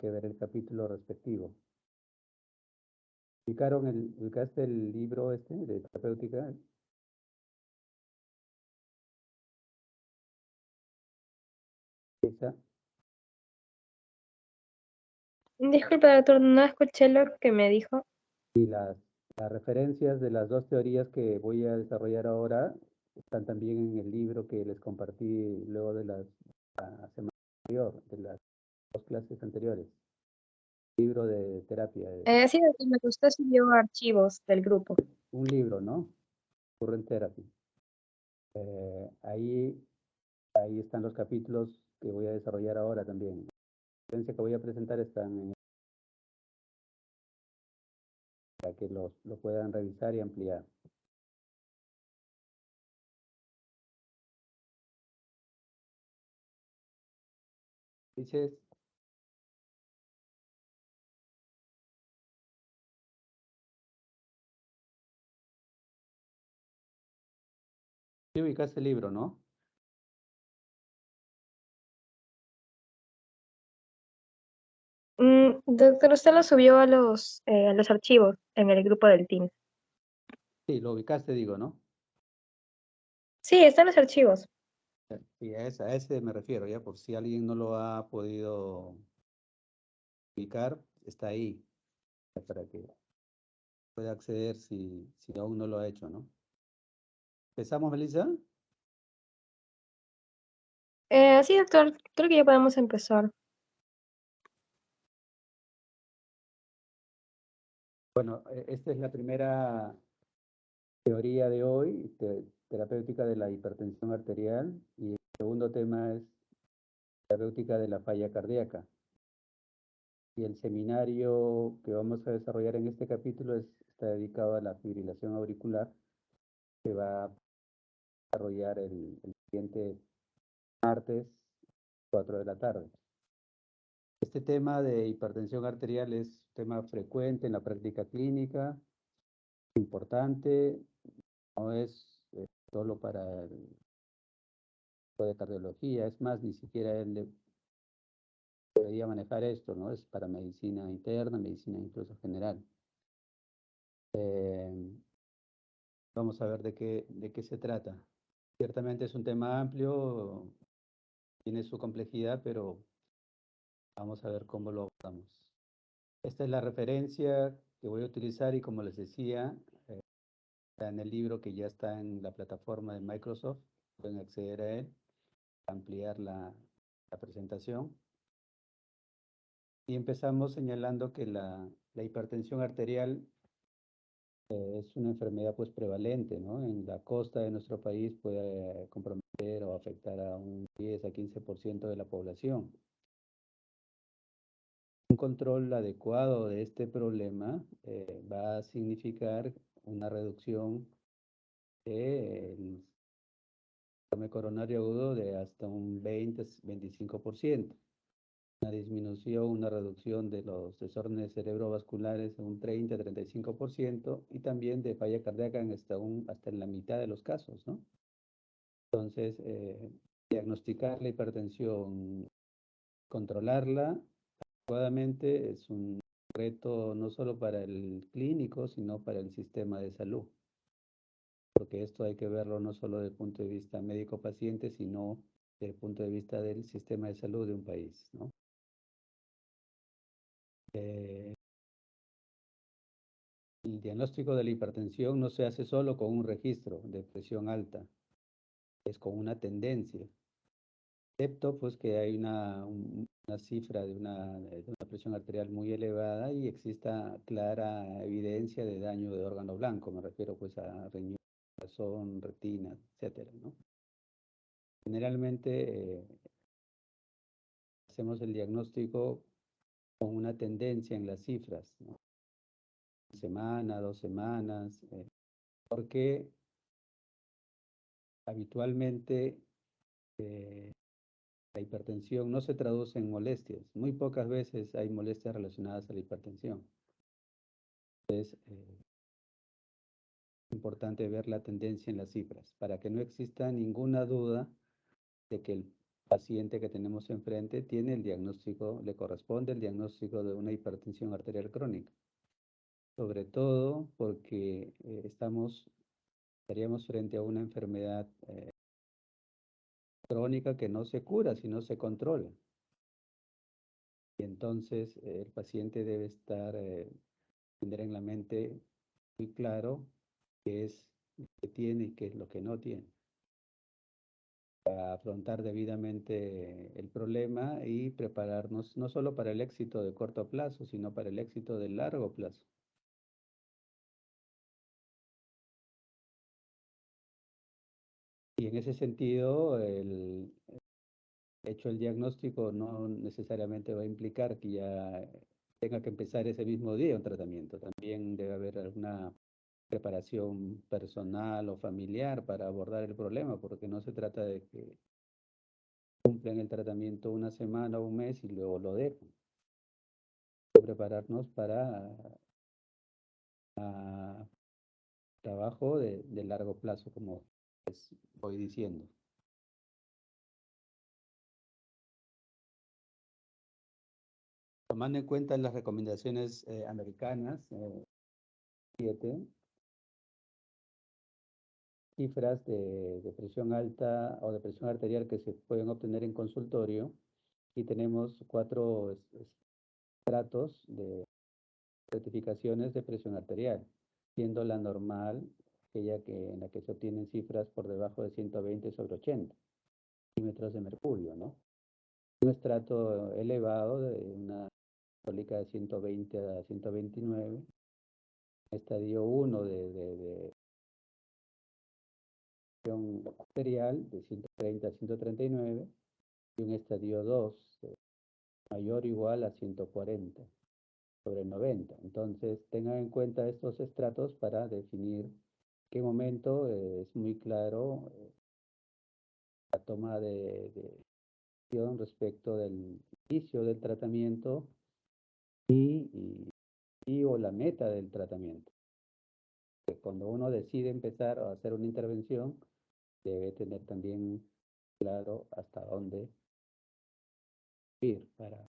que ver el capítulo respectivo. ¿Ubicaste el libro de terapéutica? Esa, Disculpe, doctor, no escuché lo que me dijo. y las referencias de las dos teorías que voy a desarrollar ahora están también en el libro que les compartí luego de la semana anterior, de las dos clases anteriores. Libro de terapia, Sí, doctor, me usted subió archivos del grupo. un libro, ¿no? Current Therapy. Ahí están los capítulos que voy a desarrollar ahora también. La referencia que voy a presentar están para que lo puedan revisar y ampliar. Dices, sí ubicaste el libro, ¿no? Doctor, usted lo subió a los archivos en el grupo del Teams. Sí, lo ubicaste, digo, ¿no? Sí, están los archivos. Sí, a ese me refiero, ya, por si alguien no lo ha podido ubicar, está ahí, ya, para que pueda acceder si aún no lo ha hecho, ¿no? ¿Empezamos, Melissa? Sí, doctor, creo que ya podemos empezar. Bueno, esta es la primera teoría de hoy, terapéutica de la hipertensión arterial, y el segundo tema es terapéutica de la falla cardíaca. Y el seminario que vamos a desarrollar en este capítulo está dedicado a la fibrilación auricular, que va a desarrollar el siguiente martes, 4 de la tarde. Este tema de hipertensión arterial es un tema frecuente en la práctica clínica, importante, no es solo para el tipo de cardiología, es más, ni siquiera él debería manejar esto, ¿no? Es para medicina interna, medicina incluso general. Vamos a ver de qué se trata. Ciertamente es un tema amplio, tiene su complejidad, pero vamos a ver cómo lo abordamos. Esta es la referencia que voy a utilizar y como les decía, está en el libro que ya está en la plataforma de Microsoft, pueden acceder a él, ampliar la presentación. Y empezamos señalando que la hipertensión arterial es una enfermedad pues prevalente, ¿no? En la costa de nuestro país puede comprometer o afectar a un 10 a 15% de la población. Un control adecuado de este problema va a significar una reducción del síndrome coronario agudo de hasta un 20-25%. Una disminución, una reducción de los desórdenes cerebrovasculares en un 30-35% y también de falla cardíaca hasta en la mitad de los casos, ¿no? Entonces, diagnosticar la hipertensión, controlarla adecuadamente es un reto no solo para el clínico, sino para el sistema de salud, porque esto hay que verlo no solo desde el punto de vista médico-paciente, sino desde el punto de vista del sistema de salud de un país, ¿no? El diagnóstico de la hipertensión no se hace solo con un registro de presión alta, es con una tendencia, excepto pues que hay una cifra de una presión arterial muy elevada y exista clara evidencia de daño de órgano blanco, me refiero pues a riñón, corazón, retina, etcétera, ¿no? Generalmente hacemos el diagnóstico con una tendencia en las cifras, ¿no? Semana, 2 semanas, porque habitualmente la hipertensión no se traduce en molestias. Muy pocas veces hay molestias relacionadas a la hipertensión. Entonces, es importante ver la tendencia en las cifras para que no exista ninguna duda de que paciente que tenemos enfrente tiene el diagnóstico, le corresponde el diagnóstico de una hipertensión arterial crónica, sobre todo porque estaríamos frente a una enfermedad crónica que no se cura, sino se controla. Y entonces el paciente debe tener en la mente muy claro qué es lo que tiene y qué es lo que no tiene, para afrontar debidamente el problema y prepararnos no solo para el éxito de corto plazo, sino para el éxito de largo plazo. Y en ese sentido, el hecho el diagnóstico no necesariamente va a implicar que ya tenga que empezar ese mismo día un tratamiento. También debe haber alguna preparación personal o familiar para abordar el problema, porque no se trata de que cumplan el tratamiento una semana o un mes y luego lo dejan. Prepararnos para trabajo de largo plazo, como les voy diciendo. Tomando en cuenta las recomendaciones americanas, 7 cifras de presión alta o de presión arterial que se pueden obtener en consultorio, y tenemos 4 estratos de certificaciones de presión arterial, siendo la normal aquella en la que se obtienen cifras por debajo de 120 sobre 80 milímetros de mercurio, ¿no? Un estrato elevado de una católica de 120 a 129, estadio 1 de presión arterial de 130 a 139 y un estadio 2 mayor o igual a 140 sobre 90. Entonces, tengan en cuenta estos estratos para definir qué momento es muy claro la toma de decisión respecto del inicio del tratamiento o la meta del tratamiento. Cuando uno decide empezar a hacer una intervención, debe tener también claro hasta dónde ir para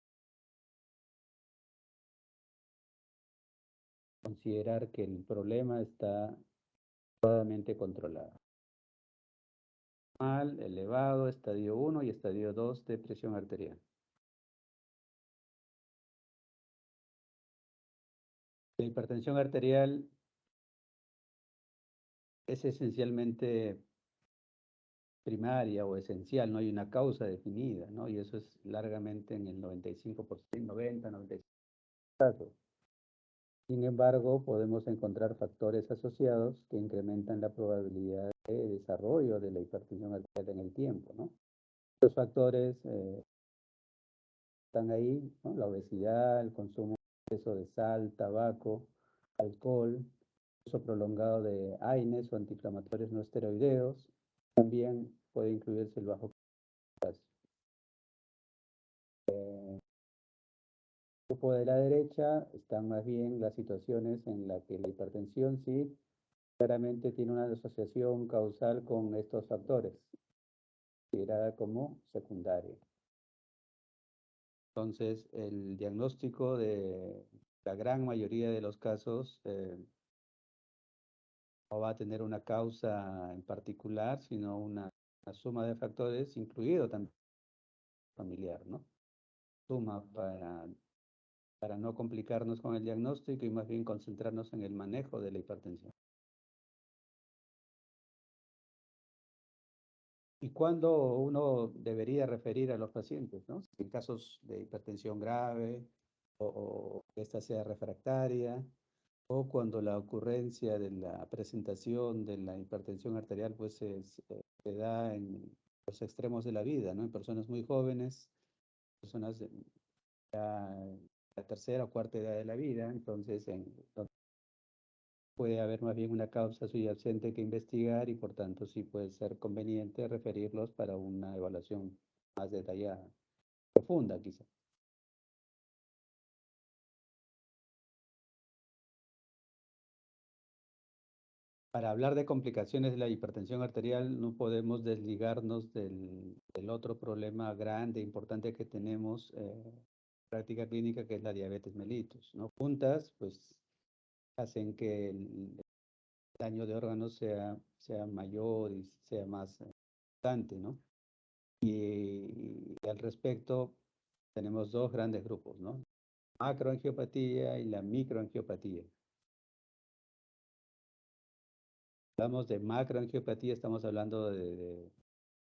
considerar que el problema está adecuadamente controlado. Normal, elevado, estadio 1 y estadio 2 de presión arterial. La hipertensión arterial es esencialmente primaria o esencial, no hay una causa definida, ¿no? Y eso es largamente en el 95%, 90, 95%. Casos. Sin embargo, podemos encontrar factores asociados que incrementan la probabilidad de desarrollo de la hipertensión arterial en el tiempo, ¿no? Los factores están ahí, ¿no? La obesidad, el consumo exceso de sal, tabaco, alcohol, uso prolongado de AINES o antiinflamatorios no esteroideos. También puede incluirse el bajo potasio. El grupo de la derecha están más bien las situaciones en las que la hipertensión sí claramente tiene una asociación causal con estos factores, considerada como secundaria. Entonces, el diagnóstico de la gran mayoría de los casos no va a tener una causa en particular, sino una suma de factores, incluido también familiar, ¿no? Suma para no complicarnos con el diagnóstico y más bien concentrarnos en el manejo de la hipertensión. ¿Y cuándo uno debería referir a los pacientes, ¿no? En casos de hipertensión grave o que esta sea refractaria, o cuando la ocurrencia de la presentación de la hipertensión arterial pues se da en los extremos de la vida, ¿no? En personas muy jóvenes, personas de la tercera o cuarta edad de la vida, entonces puede haber más bien una causa subyacente que investigar y por tanto sí puede ser conveniente referirlos para una evaluación más detallada, profunda quizá. Para hablar de complicaciones de la hipertensión arterial no podemos desligarnos del otro problema grande, importante que tenemos en práctica clínica, que es la diabetes mellitus, ¿no? Juntas, pues, hacen que el daño de órganos sea mayor y sea más importante, ¿no? Y al respecto, tenemos dos grandes grupos, ¿no? Macroangiopatía y la microangiopatía. Hablamos de macroangiopatía, estamos hablando de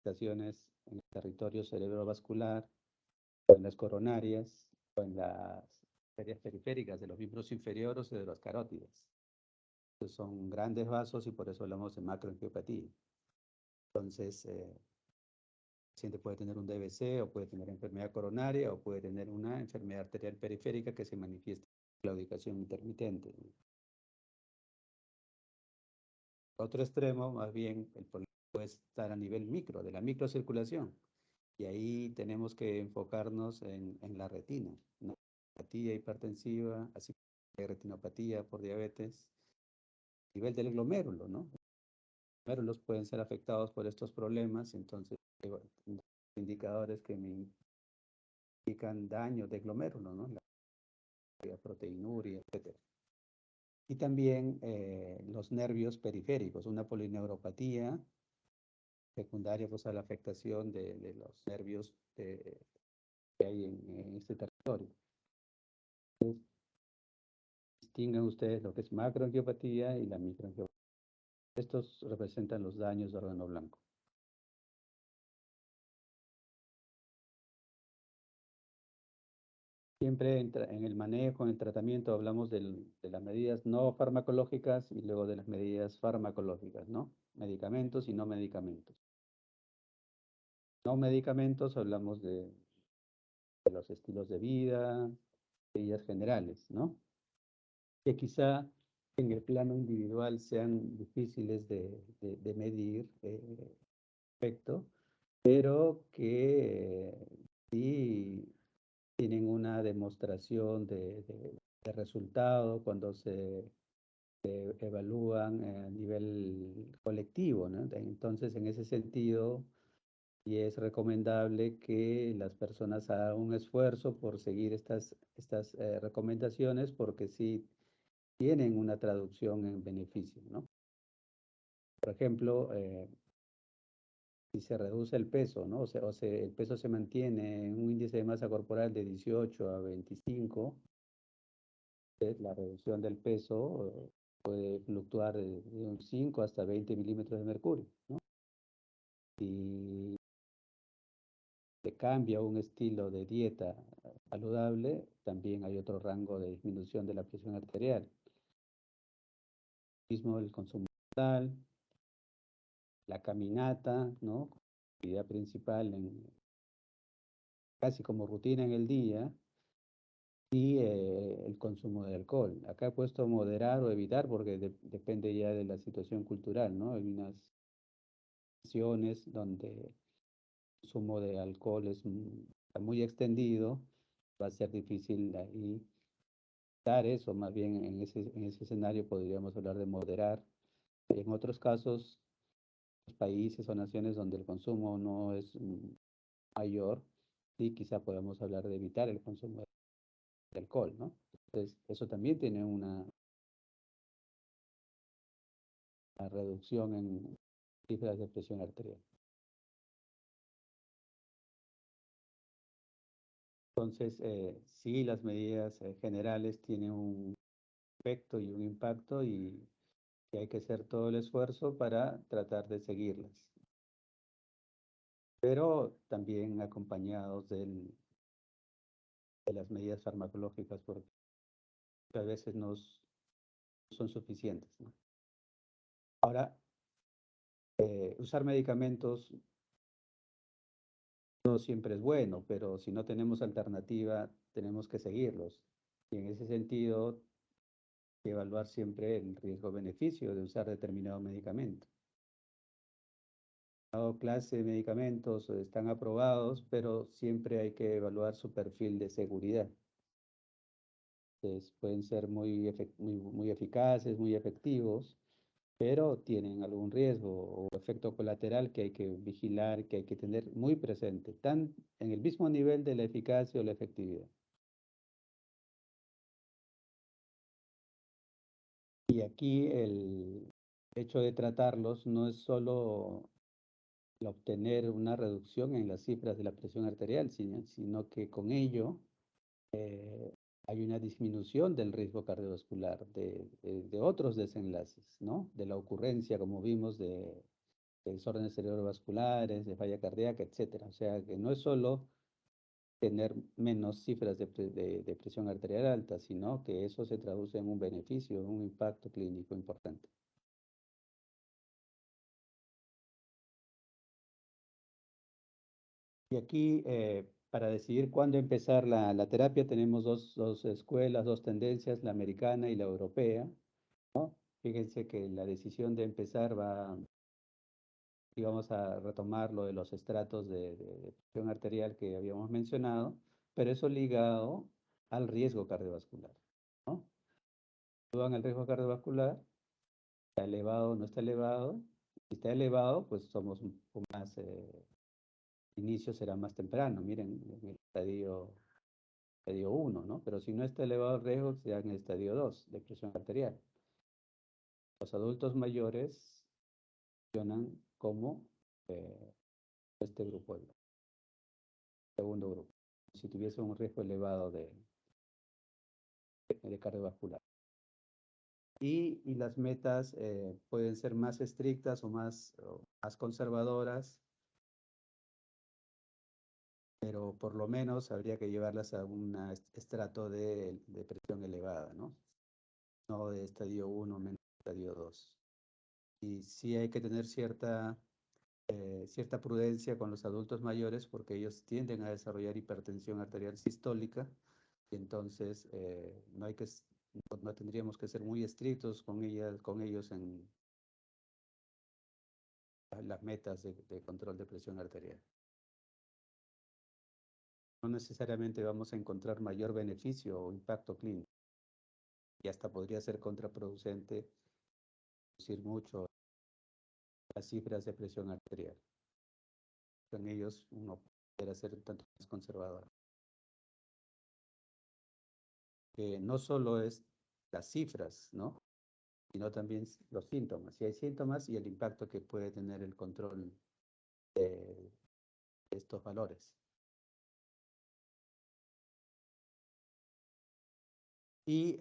afectaciones en el territorio cerebrovascular, o en las coronarias, o en las arterias periféricas de los miembros inferiores y de las carótidas. Estos son grandes vasos y por eso hablamos de macroangiopatía. Entonces, el paciente puede tener un DBC, o puede tener enfermedad coronaria, o puede tener una enfermedad arterial periférica que se manifiesta en claudicación intermitente. Otro extremo, más bien, el problema puede estar a nivel micro, de la microcirculación. Y ahí tenemos que enfocarnos en la retina, ¿no? Retinopatía hipertensiva, así como retinopatía por diabetes, a nivel del glomérulo, ¿no? Los glomérulos pueden ser afectados por estos problemas, entonces hay indicadores que me indican daño de glomérulo, ¿no? La proteinuria, etc. Y también los nervios periféricos, una polineuropatía secundaria pues, a la afectación de los nervios que hay en este territorio. Entonces, distingan ustedes lo que es macroangiopatía y la microangiopatía. Estos representan los daños de órgano blanco. Siempre en el manejo, en el tratamiento, hablamos de las medidas no farmacológicas y luego de las medidas farmacológicas, ¿no? Medicamentos y no medicamentos. No medicamentos, hablamos de los estilos de vida, medidas generales, ¿no? Que quizá en el plano individual sean difíciles de medir efecto, pero que sí tienen una demostración de resultado cuando se evalúan a nivel colectivo, ¿no? Entonces, en ese sentido, y es recomendable que las personas hagan un esfuerzo por seguir estas recomendaciones porque sí tienen una traducción en beneficio, ¿no? Por ejemplo, si se reduce el peso, ¿no? El peso se mantiene en un índice de masa corporal de 18 a 25, la reducción del peso puede fluctuar de un 5 hasta 20 milímetros de mercurio, ¿no? Si se cambia un estilo de dieta saludable, también hay otro rango de disminución de la presión arterial. Mismo el consumo de sal, la caminata, ¿no? Actividad principal casi como rutina en el día, y el consumo de alcohol. Acá he puesto moderar o evitar porque depende ya de la situación cultural, ¿no? Hay unas naciones donde el consumo de alcohol está muy extendido, va a ser difícil ahí dar eso, más bien en ese escenario podríamos hablar de moderar. En otros casos, países o naciones donde el consumo no es mayor, sí, quizá podamos hablar de evitar el consumo de alcohol, ¿no? Entonces, eso también tiene una reducción en cifras de presión arterial. Entonces, sí, las medidas generales tienen un efecto y un impacto y hay que hacer todo el esfuerzo para tratar de seguirlas, pero también acompañados de las medidas farmacológicas porque a veces no son suficientes, ¿no? Ahora, usar medicamentos no siempre es bueno, pero si no tenemos alternativa, tenemos que seguirlos. Y en ese sentido, hay que evaluar siempre el riesgo-beneficio de usar determinado medicamento. Cada clase de medicamentos están aprobados, pero siempre hay que evaluar su perfil de seguridad. Entonces, pueden ser muy eficaces, muy efectivos, pero tienen algún riesgo o efecto colateral que hay que vigilar, que hay que tener muy presente, tan en el mismo nivel de la eficacia o la efectividad. Y aquí el hecho de tratarlos no es solo el obtener una reducción en las cifras de la presión arterial, sino que con ello hay una disminución del riesgo cardiovascular, de otros desenlaces, ¿no? De la ocurrencia, como vimos, de desórdenes cerebrovasculares, de falla cardíaca, etcétera. O sea, que no es solo tener menos cifras de presión arterial alta, sino que eso se traduce en un beneficio, en un impacto clínico importante. Y aquí, para decidir cuándo empezar la terapia, tenemos dos escuelas, dos tendencias, la americana y la europea, ¿no? Fíjense que la decisión de empezar va, y vamos a retomar lo de los estratos de presión arterial que habíamos mencionado, pero eso ligado al riesgo cardiovascular, ¿no? Evalúan el riesgo cardiovascular, está elevado o no está elevado. Si está elevado, pues somos un poco más, inicio será más temprano, miren, en el estadio 1, ¿no? Pero si no está elevado el riesgo, será en el estadio 2 de presión arterial. Los adultos mayores funcionan como este grupo, el segundo grupo, si tuviese un riesgo elevado de cardiovascular. Y las metas pueden ser más estrictas o más conservadoras, pero por lo menos habría que llevarlas a un estrato de presión elevada, ¿no? No de estadio 1 menos estadio 2. Y sí hay que tener cierta prudencia con los adultos mayores porque ellos tienden a desarrollar hipertensión arterial sistólica y entonces no tendríamos que ser muy estrictos con ellos en las metas de control de presión arterial. No necesariamente vamos a encontrar mayor beneficio o impacto clínico y hasta podría ser contraproducente reducir mucho las cifras de presión arterial. Con ellos uno puede ser un tanto más conservador. Que no solo es las cifras, ¿no? Sino también los síntomas. Si hay síntomas y el impacto que puede tener el control de estos valores. Y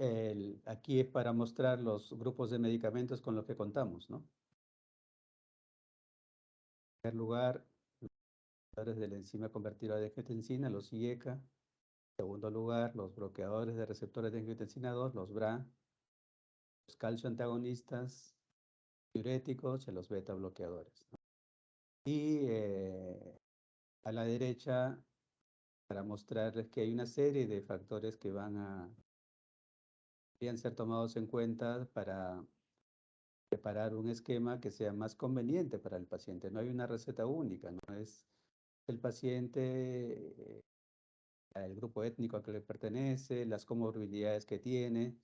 aquí es para mostrar los grupos de medicamentos con los que contamos, ¿no? En primer lugar, los de la enzima convertidora de angiotensina, los IECA. En segundo lugar, los bloqueadores de receptores de angiotensina 2, los BRA. Los calcio antagonistas, diuréticos y los beta bloqueadores, ¿no? Y a la derecha, para mostrarles que hay una serie de factores que deberían ser tomados en cuenta para preparar un esquema que sea más conveniente para el paciente. No hay una receta única, no es el paciente, el grupo étnico al que le pertenece, las comorbilidades que tiene,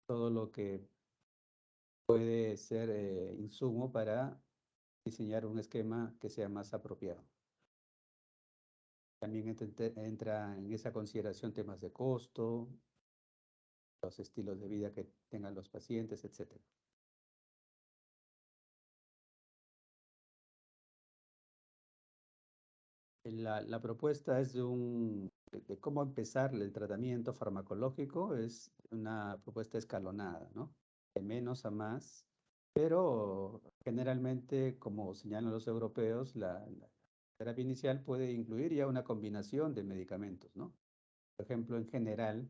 todo lo que puede ser insumo para diseñar un esquema que sea más apropiado. También entra en esa consideración temas de costo, los estilos de vida que tengan los pacientes, etc. La propuesta es de cómo empezar el tratamiento farmacológico, es una propuesta escalonada, ¿no? De menos a más, pero generalmente, como señalan los europeos, la terapia inicial puede incluir ya una combinación de medicamentos, ¿no? Por ejemplo, en general,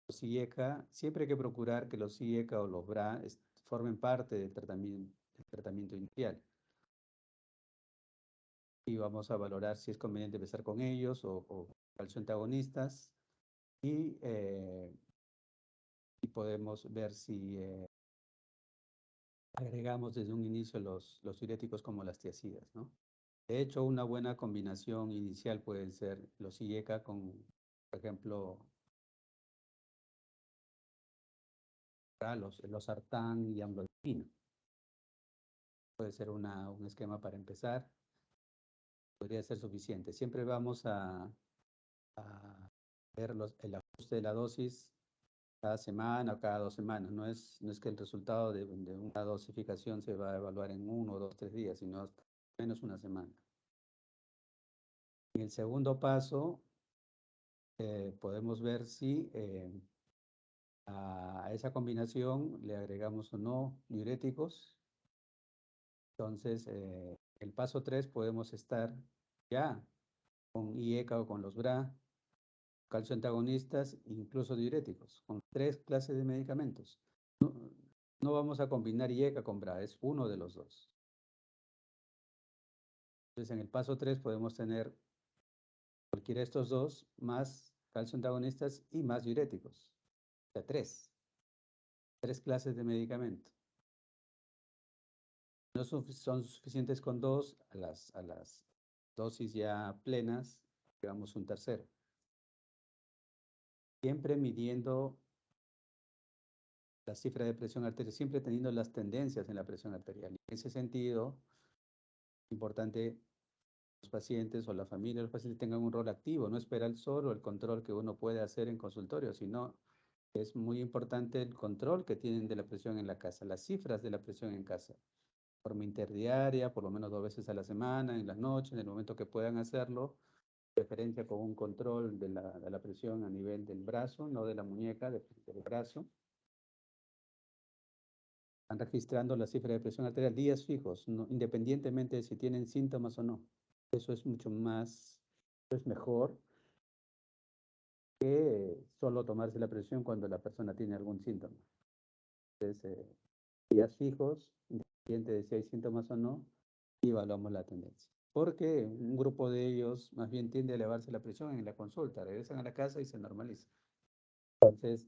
los IECA, siempre hay que procurar que los IECA o los BRA formen parte del tratamiento inicial. Y vamos a valorar si es conveniente empezar con ellos o calcio antagonistas y podemos ver si agregamos desde un inicio los diuréticos como las tiazidas, ¿no? De hecho, una buena combinación inicial pueden ser los IECA con, por ejemplo, los sartán y amlodipina. puede ser un esquema para empezar, podría ser suficiente. Siempre vamos a ver el ajuste de la dosis cada semana o cada 2 semanas. No es que el resultado de una dosificación se va a evaluar en 1, 2, 3 días, sino hasta menos una semana. En el segundo paso, podemos ver si a esa combinación le agregamos o no diuréticos. Entonces, el paso 3 podemos estar ya con IECA o con los BRA, calcio antagonistas, incluso diuréticos, con 3 clases de medicamentos. No vamos a combinar IECA con BRA, es uno de los dos. Entonces, en el paso 3 podemos tener cualquiera de estos dos, más calcio antagonistas y más diuréticos. O sea, tres clases de medicamento. No son suficientes con dos, a las dosis ya plenas, digamos un tercero. Siempre midiendo la cifra de presión arterial, siempre teniendo las tendencias en la presión arterial. En ese sentido, es importante que los pacientes o la familia de los pacientes tengan un rol activo, no esperar solo el control que uno puede hacer en consultorio, sino es muy importante el control que tienen de la presión en la casa, las cifras de la presión en casa, de forma interdiaria, por lo menos 2 veces a la semana, en las noches, en el momento que puedan hacerlo, de preferencia con un control de la presión a nivel del brazo, no de la muñeca, del brazo. Están registrando la cifra de presión arterial días fijos, independientemente de si tienen síntomas o no. Eso es mucho más, es mejor que solo tomarse la presión cuando la persona tiene algún síntoma. Entonces, días fijos, independiente de si hay síntomas o no, y evaluamos la tendencia. Porque un grupo de ellos más bien tiende a elevarse la presión en la consulta, regresan a la casa y se normaliza. Entonces,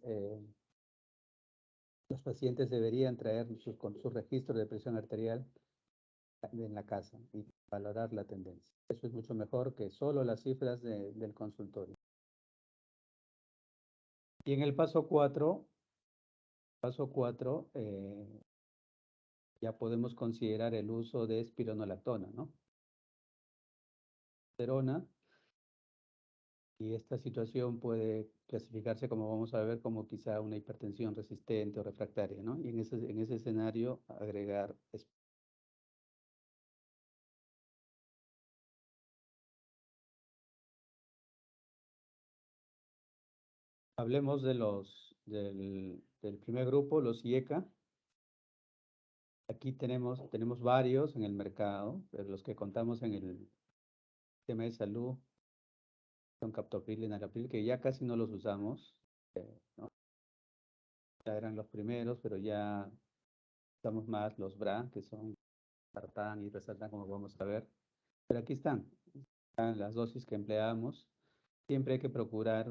los pacientes deberían traer con su registro de presión arterial en la casa y valorar la tendencia. Eso es mucho mejor que solo las cifras del consultorio. Y en el paso 4, ya podemos considerar el uso de espironolactona, ¿no? Esterona, y esta situación puede clasificarse, como vamos a ver, como quizá una hipertensión resistente o refractaria, ¿no? Y en ese escenario agregar. Hablemos del primer grupo, los IECA. Aquí tenemos varios en el mercado, pero los que contamos en el sistema de salud son captopril y enalapril, que ya casi no los usamos, ¿no? Ya eran los primeros, pero ya usamos más los BRA, que son sartán y resartán, como vamos a ver. Pero aquí están las dosis que empleamos. Siempre hay que procurar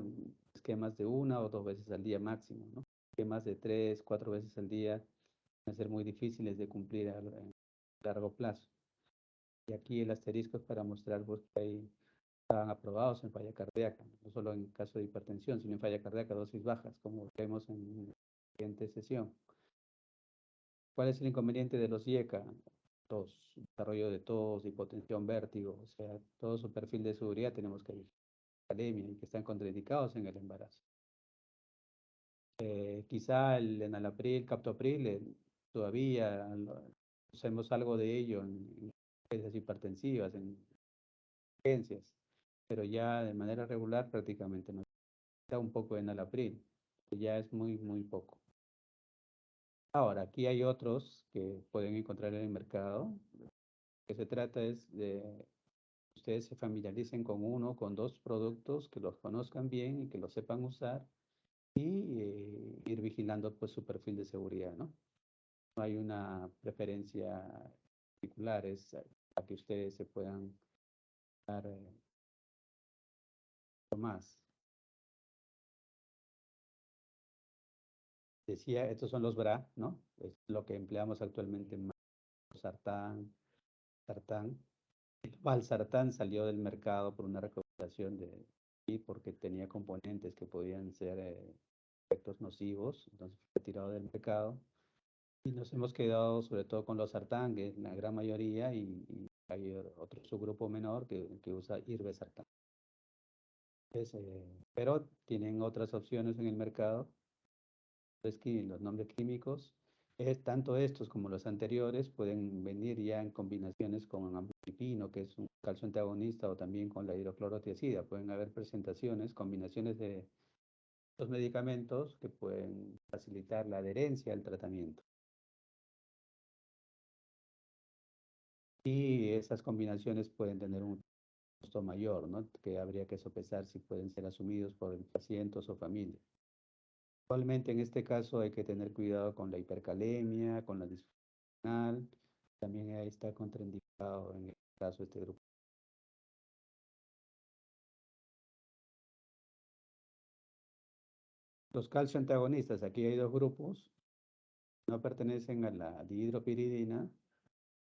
esquemas de 1 o 2 veces al día máximo, ¿no? Esquemas de 3, 4 veces al día van a ser muy difíciles de cumplir a largo plazo. Y aquí el asterisco es para mostrar pues, que estaban aprobados en falla cardíaca, no solo en caso de hipertensión, sino en falla cardíaca, dosis bajas, como vemos en la siguiente sesión. ¿Cuál es el inconveniente de los IECA? Tos, desarrollo de tos, hipotensión, vértigo, o sea, todo su perfil de seguridad tenemos que anemia y que están contraindicados en el embarazo. Quizá el enalapril, captopril, todavía usemos algo de ello en crisis hipertensivas, en urgencias, pero ya de manera regular prácticamente no. Está un poco de enalapril, que ya es muy, muy poco. Ahora, aquí hay otros que pueden encontrar en el mercado. Lo que se trata es de que ustedes se familiaricen con uno, con dos productos, que los conozcan bien y que los sepan usar y ir vigilando pues su perfil de seguridad, ¿no? No hay una preferencia particular, es a que ustedes se puedan dar más. Decía, estos son los BRA, ¿no? Es lo que empleamos actualmente en sartán. El valsartán salió del mercado por una recomendación y porque tenía componentes que podían ser efectos nocivos, entonces fue retirado del mercado. Y nos hemos quedado sobre todo con los sartán, que es la gran mayoría, y hay otro subgrupo menor que usa irbesartán. Pero tienen otras opciones en el mercado, los nombres químicos. Tanto estos como los anteriores pueden venir ya en combinaciones con amlodipino, que es un calcio antagonista, o también con la hidroclorotiazida. Pueden haber presentaciones, combinaciones de los medicamentos que pueden facilitar la adherencia al tratamiento. Y esas combinaciones pueden tener un costo mayor, ¿no? Que habría que sopesar si pueden ser asumidos por el paciente o su familia. Actualmente en este caso hay que tener cuidado con la hipercalemia, con la disfunción renal, también ahí está contraindicado en el caso de este grupo. Los calcio antagonistas, aquí hay dos grupos, no pertenecen a la dihidropiridina,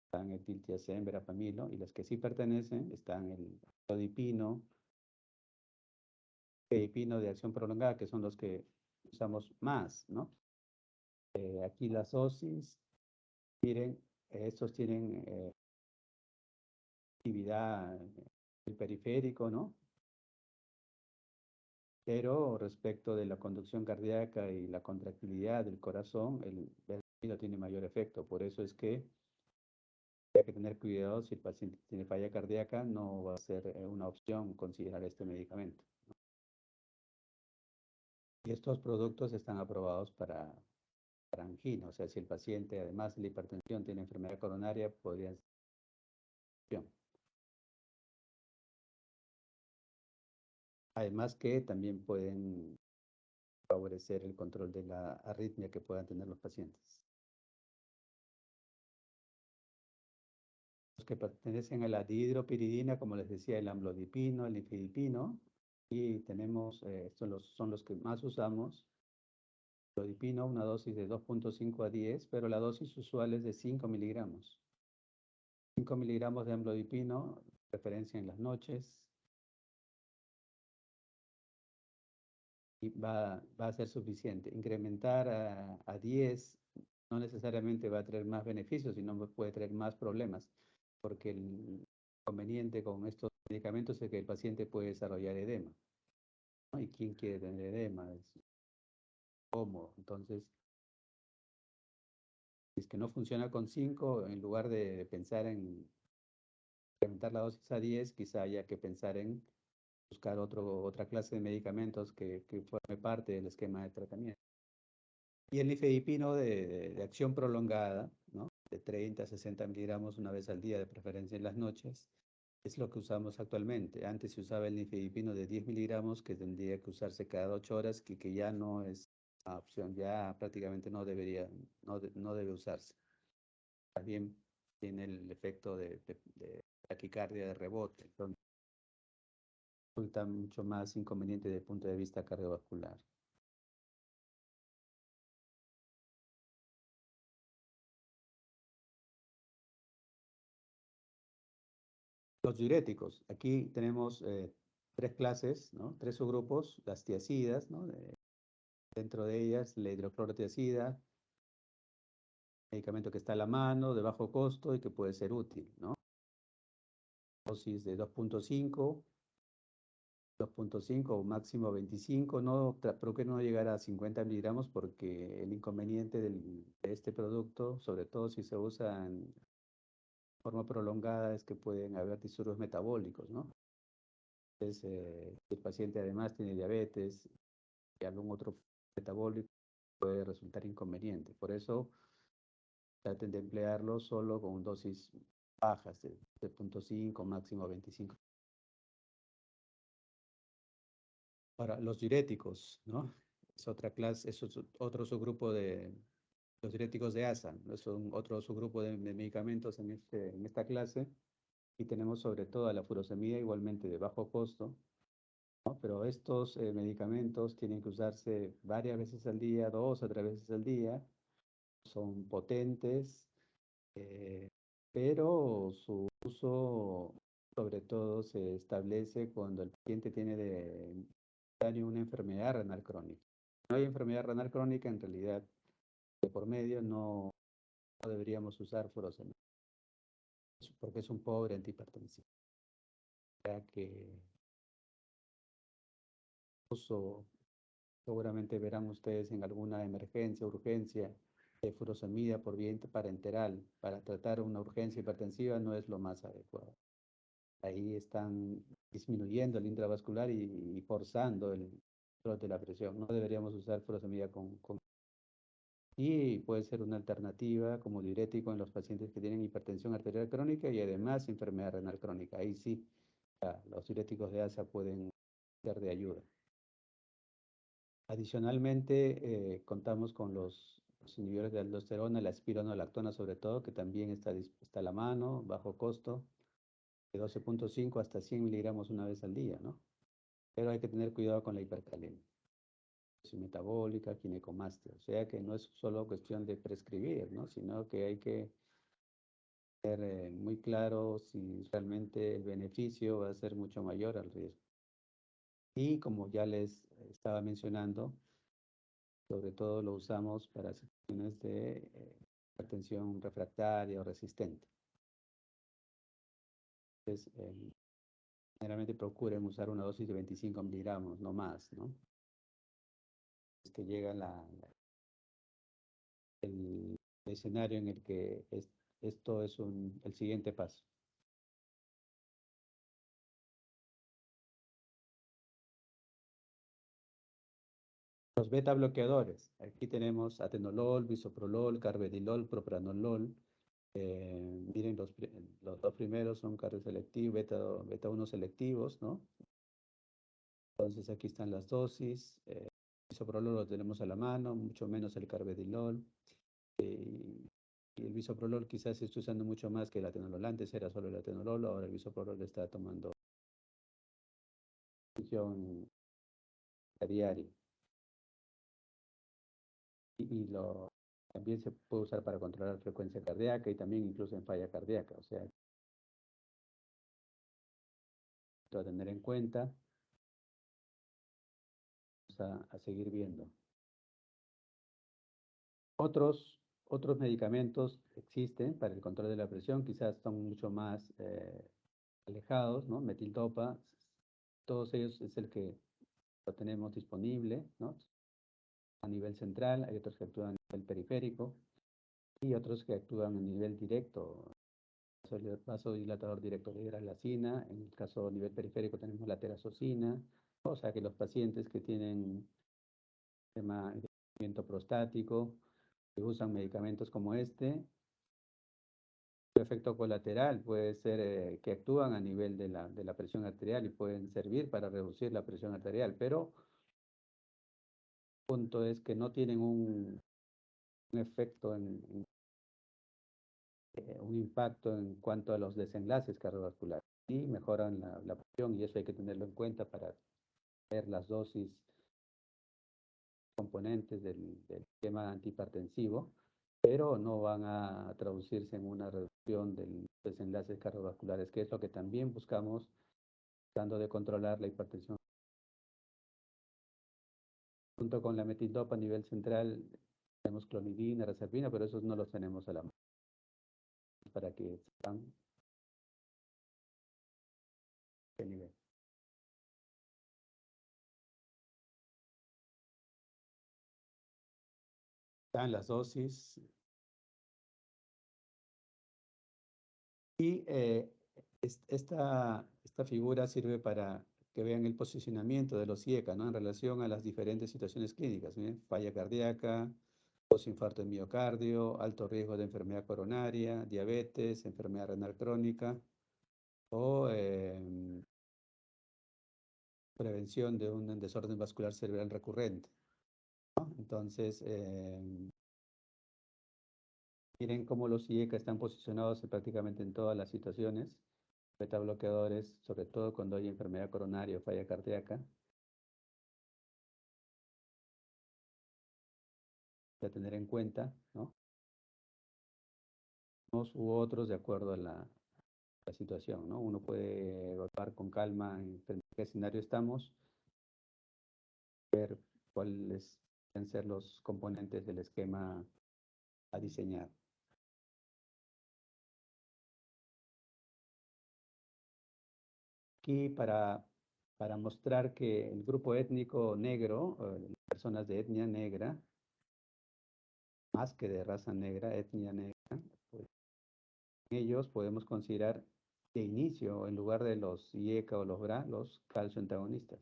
están el diltiazem, verapamilo, y las que sí pertenecen están el amlodipino, dipino de acción prolongada, que son los que usamos más, ¿no? Aquí las dosis, miren, estos tienen actividad en el periférico, ¿no? Pero respecto de la conducción cardíaca y la contractilidad del corazón, el verapamilo tiene mayor efecto. Por eso es que hay que tener cuidado si el paciente tiene falla cardíaca, no va a ser una opción considerar este medicamento. Y estos productos están aprobados para angina, o sea, si el paciente además de la hipertensión tiene enfermedad coronaria, podría ser una opción. Además que también pueden favorecer el control de la arritmia que puedan tener los pacientes. Los que pertenecen a la dihidropiridina, como les decía, el amlodipino, el nifedipino, y tenemos, estos son los que más usamos, amlodipino, una dosis de 2.5 a 10, pero la dosis usual es de 5 miligramos. 5 miligramos de amlodipino, preferencia en las noches, y va a ser suficiente. Incrementar a 10 no necesariamente va a traer más beneficios, sino puede traer más problemas, porque el inconveniente con estos medicamentos es que el paciente puede desarrollar edema, ¿no? ¿Y quién quiere tener edema? Es cómodo. Entonces, si es que no funciona con 5, en lugar de pensar en incrementar la dosis a 10, quizá haya que pensar en buscar otra clase de medicamentos que forme parte del esquema de tratamiento. Y el nifedipino de acción prolongada, ¿no? De 30 a 60 miligramos una vez al día, de preferencia en las noches, es lo que usamos actualmente. Antes se usaba el nifedipino de 10 miligramos, que tendría que usarse cada 8 horas, que ya no es una opción, ya prácticamente no debe usarse. También tiene el efecto de taquicardia de rebote, entonces resulta mucho más inconveniente desde el punto de vista cardiovascular. Los diuréticos, aquí tenemos tres clases, ¿no? Tres subgrupos, las tiacidas, ¿no? Dentro de ellas la hidroclorotiazida, medicamento que está a la mano, de bajo costo y que puede ser útil, ¿no? Dosis de 2.5 o máximo 25, no, procure no llegar a 50 miligramos porque el inconveniente de este producto, sobre todo si se usa en forma prolongada, es que pueden haber disturbios metabólicos, ¿no? Entonces, si el paciente además tiene diabetes y algún otro metabólico, puede resultar inconveniente. Por eso, traten de emplearlo solo con dosis bajas, de 0.5, máximo 25. Ahora, los diuréticos, ¿no? Es otra clase, es otro subgrupo de los diuréticos de ASA, ¿no? Es otro subgrupo de medicamentos en esta clase. Y tenemos sobre todo la furosemida, igualmente de bajo costo, ¿no? Pero estos medicamentos tienen que usarse varias veces al día, 2 o 3 veces al día. Son potentes, pero su uso sobre todo se establece cuando el paciente tiene una enfermedad renal crónica. No hay enfermedad renal crónica, en realidad, de por medio no no deberíamos usar furosemida, porque es un pobre antihipertensivo, ya que uso, seguramente verán ustedes en alguna emergencia, urgencia, de furosemida por vía parenteral para tratar una urgencia hipertensiva no es lo más adecuado. Ahí están disminuyendo el intravascular y forzando el control de la presión. No deberíamos usar furosemida y puede ser una alternativa como diurético en los pacientes que tienen hipertensión arterial crónica y además enfermedad renal crónica. Ahí sí, los diuréticos de ASA pueden ser de ayuda. Adicionalmente, contamos con los inhibidores de aldosterona, la espironolactona sobre todo, que también está a la mano, bajo costo, de 12.5 hasta 100 miligramos una vez al día, ¿no? Pero hay que tener cuidado con la hipercalemia metabólica, ginecomastia, o sea que no es solo cuestión de prescribir, ¿no? Sino que hay que ser muy claro si realmente el beneficio va a ser mucho mayor al riesgo. Y como ya les estaba mencionando, sobre todo lo usamos para situaciones de hipertensión refractaria o resistente. Entonces, generalmente procuren usar una dosis de 25 miligramos, no más, ¿no? Es que llega el escenario en el que esto es el siguiente paso. Los beta bloqueadores. Aquí tenemos atenolol, bisoprolol, carvedilol, propranolol. Miren, los dos primeros son cardioselectivos, beta 1 selectivos, ¿no? Entonces aquí están las dosis. Bisoprolol lo tenemos a la mano, mucho menos el carvedilol. Y el bisoprolol quizás se está usando mucho más que el atenolol. Antes era solo el atenolol, ahora el bisoprolol está tomando función a diario. También se puede usar para controlar frecuencia cardíaca y también incluso en falla cardíaca. O sea, esto a tener en cuenta. Vamos a seguir viendo. Otros medicamentos existen para el control de la presión, quizás son mucho más alejados, ¿no? Metildopa, todos ellos es el que lo tenemos disponible, ¿no? A nivel central, hay otros que actúan a nivel periférico y otros que actúan a nivel directo. El vasodilatador directo de hidralacina, en el caso a nivel periférico tenemos la terazocina, o sea que los pacientes que tienen tema de crecimiento prostático, que usan medicamentos como este, el efecto colateral puede ser que actúan a nivel de la presión arterial y pueden servir para reducir la presión arterial, pero el punto es que no tienen un efecto, un impacto en cuanto a los desenlaces cardiovasculares y mejoran la presión y eso hay que tenerlo en cuenta para ver las dosis componentes del esquema antihipertensivo, pero no van a traducirse en una reducción de los desenlaces cardiovasculares, que es lo que también buscamos tratando de controlar la hipertensión. Junto con la metildopa a nivel central, tenemos clonidina, reserpina, pero esos no los tenemos a la mano. Para que sepan qué nivel. Están las dosis. Y esta figura sirve para que vean el posicionamiento de los IECA, ¿no? En relación a las diferentes situaciones clínicas, ¿sí? Falla cardíaca, postinfarto de miocardio, alto riesgo de enfermedad coronaria, diabetes, enfermedad renal crónica o prevención de un desorden vascular cerebral recurrente, ¿no? Entonces, miren cómo los IECA están posicionados prácticamente en todas las situaciones. Beta bloqueadores, sobre todo cuando hay enfermedad coronaria o falla cardíaca, a tener en cuenta, ¿no? Unos u otros de acuerdo a la situación, ¿no? Uno puede evaluar con calma en qué escenario estamos, ver cuáles pueden ser los componentes del esquema a diseñar. Aquí para mostrar que el grupo étnico negro, personas de etnia negra, más que de raza negra, etnia negra, pues, ellos podemos considerar de inicio, en lugar de los IECA o los BRA, los calcio-antagonistas.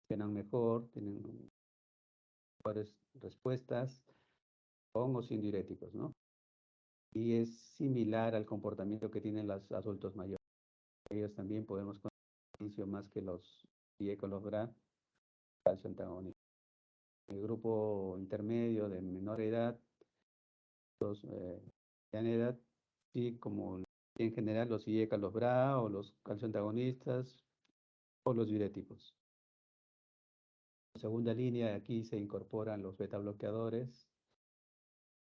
Funcionan mejor, tienen mejores respuestas con o sin diuréticos, ¿no? Y es similar al comportamiento que tienen los adultos mayores. Ellos también podemos considerar de inicio más que los IECA o los BRA, calcio-antagonistas. El grupo intermedio de menor edad, los de edad, sí, como en general los IECA, los BRA o los calcio-antagonistas o los diuréticos. En segunda línea, aquí se incorporan los beta bloqueadores.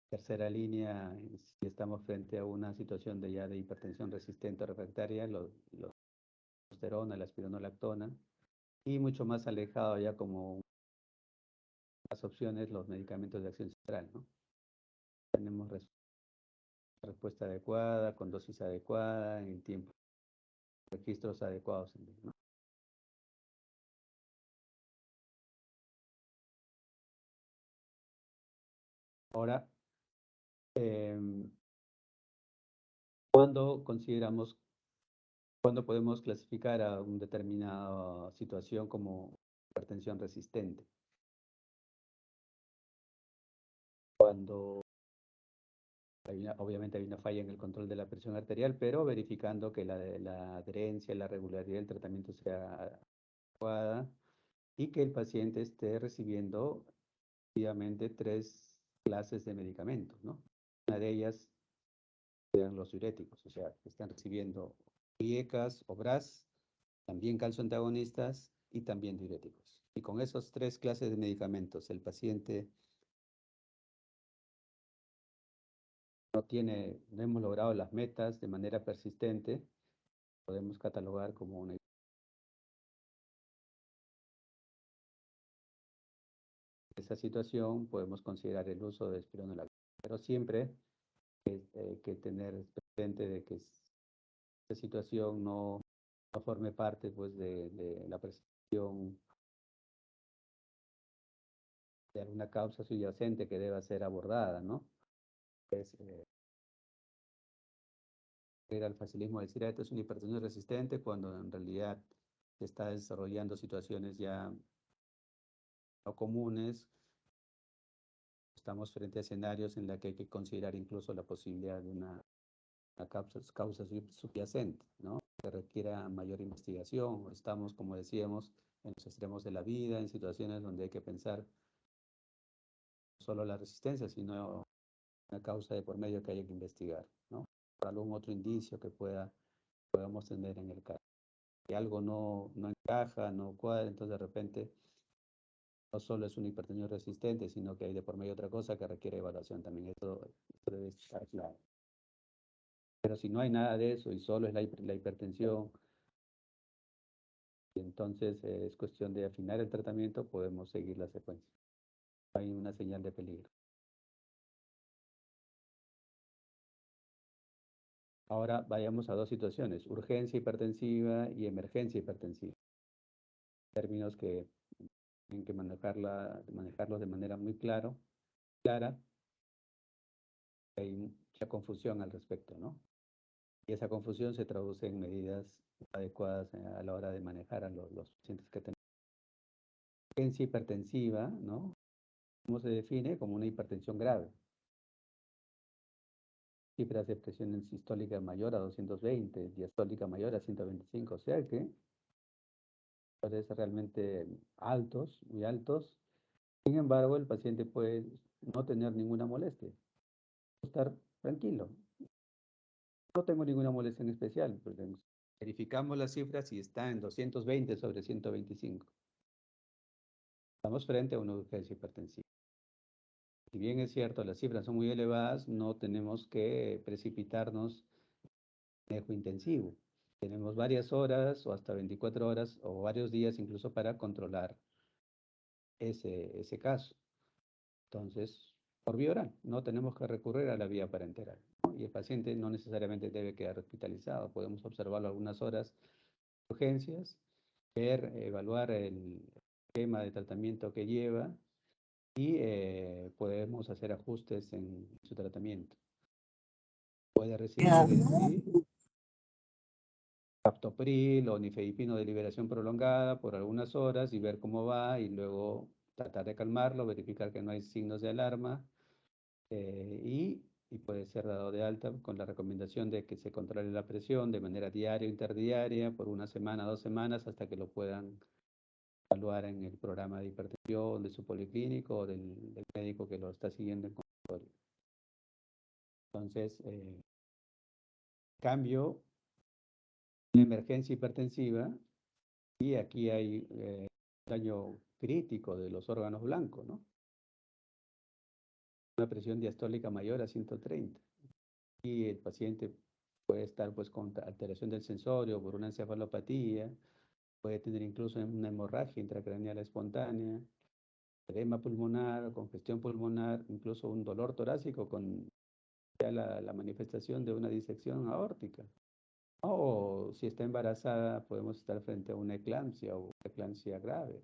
Tercera línea, si estamos frente a una situación de ya de hipertensión resistente o refractaria, los testosterona, la espironolactona. Y mucho más alejado ya como las opciones, los medicamentos de acción central, ¿no? Tenemos respuesta adecuada, con dosis adecuada, en tiempo, registros adecuados, ¿no? Ahora, ¿cuándo consideramos, cuándo podemos clasificar a una determinada situación como hipertensión resistente? Cuando obviamente hay una falla en el control de la presión arterial, pero verificando que la adherencia, la regularidad del tratamiento sea adecuada y que el paciente esté recibiendo efectivamente 3 clases de medicamentos, ¿no? Una de ellas sean los diuréticos, o sea, que están recibiendo IECAS o BRAS, también calcio antagonistas y también diuréticos. Y con esos 3 clases de medicamentos, el paciente no hemos logrado las metas de manera persistente, podemos catalogar como una esa situación, podemos considerar el uso de espironolactona, pero siempre hay que tener presente de que esta situación no forme parte pues, de la percepción de alguna causa subyacente que deba ser abordada, ¿no? Es ir al facilismo decir, esto es una hipertensión resistente, cuando en realidad se está desarrollando situaciones ya no comunes. Estamos frente a escenarios en los que hay que considerar incluso la posibilidad de una causa subyacente, ¿no? Que requiera mayor investigación. Estamos, como decíamos, en los extremos de la vida, en situaciones donde hay que pensar no solo la resistencia, sino una causa de por medio que haya que investigar, ¿no? Por algún otro indicio que podamos tener en el caso. Si algo no encaja, no cuadra, entonces de repente no solo es una hipertensión resistente, sino que hay de por medio otra cosa que requiere evaluación también. Esto debe estar claro. Pero si no hay nada de eso y solo es la hipertensión, y entonces es cuestión de afinar el tratamiento, podemos seguir la secuencia. Hay una señal de peligro. Ahora vayamos a 2 situaciones, urgencia hipertensiva y emergencia hipertensiva. Términos que tienen que manejarlos de manera muy clara. Hay mucha confusión al respecto, ¿no? Y esa confusión se traduce en medidas adecuadas a la hora de manejar a los pacientes que tenemos. Urgencia hipertensiva, ¿no? ¿Cómo se define? Como una hipertensión grave. Cifras de presión sistólica mayor a 220, diastólica mayor a 125, o sea que parece realmente altos, muy altos. Sin embargo, el paciente puede no tener ninguna molestia, estar tranquilo. No tengo ninguna molestia en especial, pues verificamos las cifras y está en 220 sobre 125. Estamos frente a una urgencia hipertensiva. Si bien es cierto, las cifras son muy elevadas, no tenemos que precipitarnos en manejo intensivo. Tenemos varias horas o hasta 24 horas o varios días incluso para controlar ese caso. Entonces, por vía oral, no tenemos que recurrir a la vía parenteral, ¿no? Y el paciente no necesariamente debe quedar hospitalizado, podemos observarlo algunas horas urgencias, evaluar el esquema de tratamiento que lleva y podemos hacer ajustes en su tratamiento. Puede recibir captopril o nifedipino de liberación prolongada por algunas horas y ver cómo va y luego tratar de calmarlo, verificar que no hay signos de alarma y puede ser dado de alta con la recomendación de que se controle la presión de manera diaria o interdiaria por una semana, 2 semanas, hasta que lo puedan evaluar en el programa de hipertensión de su policlínico o del médico que lo está siguiendo en consultorio. Entonces, cambio, una emergencia hipertensiva y aquí hay daño crítico de los órganos blancos, ¿no? Una presión diastólica mayor a 130 y el paciente puede estar pues con alteración del sensorio por una encefalopatía, puede tener incluso una hemorragia intracraneal espontánea, edema pulmonar, congestión pulmonar, incluso un dolor torácico con ya la manifestación de una disección aórtica. O si está embarazada, podemos estar frente a una eclampsia o eclampsia grave.